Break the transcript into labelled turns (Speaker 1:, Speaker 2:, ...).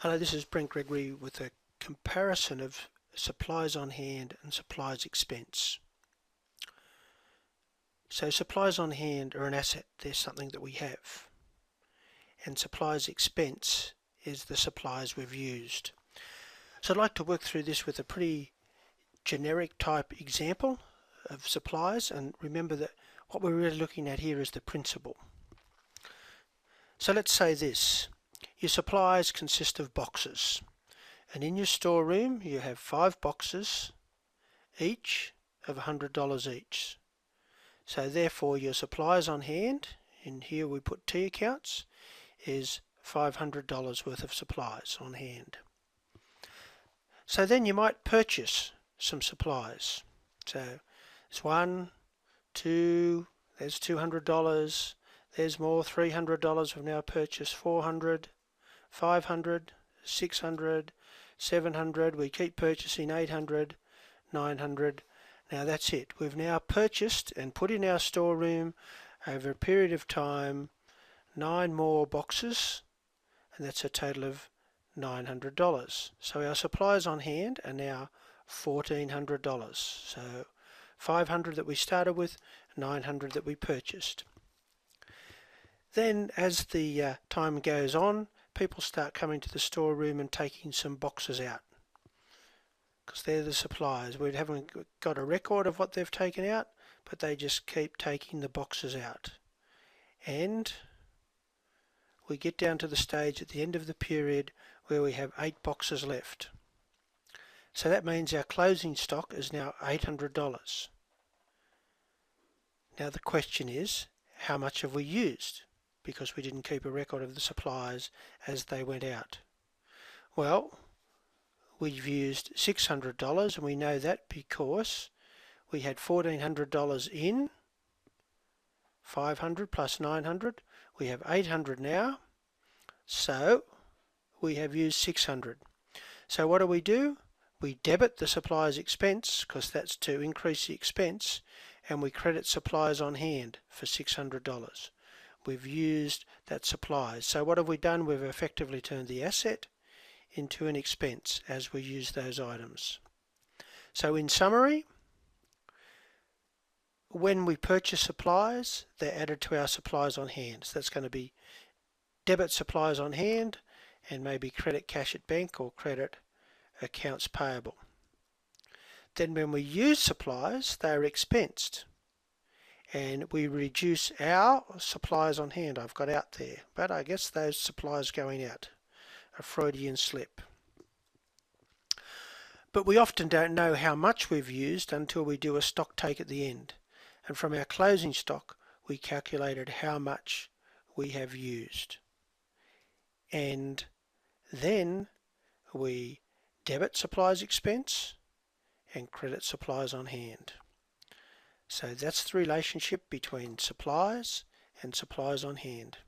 Speaker 1: Hello, this is Brent Gregory with a comparison of supplies on hand and supplies expense. So supplies on hand are an asset, they're something that we have. And supplies expense is the supplies we've used. So I'd like to work through this with a pretty generic type example of supplies, and remember that what we're really looking at here is the principle. So let's say this. Your supplies consist of boxes, and in your storeroom you have 5 boxes, each of $100 each. So therefore your supplies on hand, in here we put T accounts, is $500 worth of supplies on hand. So then you might purchase some supplies. So there's 1, 2, there's $200, there's more, $300 we've now purchased, $400, $500, $600, $700, we keep purchasing $800, $900. Now that's it. We've now purchased and put in our storeroom over a period of time 9 more boxes, and that's a total of $900. So our supplies on hand are now $1,400. So $500 that we started with, $900 that we purchased. Then as the time goes on, people start coming to the storeroom and taking some boxes out, because they're the supplies. We haven't got a record of what they've taken out, but they just keep taking the boxes out. And we get down to the stage at the end of the period where we have 8 boxes left. So that means our closing stock is now $800. Now the question is, how much have we used? Because we didn't keep a record of the supplies as they went out. Well, we've used $600, and we know that because we had $1,400 in, 500 plus 900, we have 800 now, so we have used 600. So what do? We debit the supplies expense, because that's to increase the expense, and we credit supplies on hand for $600. We've used that supplies. So what have we done? We've effectively turned the asset into an expense as we use those items. So in summary, when we purchase supplies, they're added to our supplies on hand. So that's going to be debit supplies on hand and maybe credit cash at bank or credit accounts payable. Then when we use supplies, they're expensed, and we reduce our supplies on hand. I've got out there, but I guess those supplies going out. A Freudian slip. But we often don't know how much we've used until we do a stock take at the end. And from our closing stock, we calculated how much we have used. And then we debit supplies expense and credit supplies on hand. So that's the relationship between supplies and supplies on hand.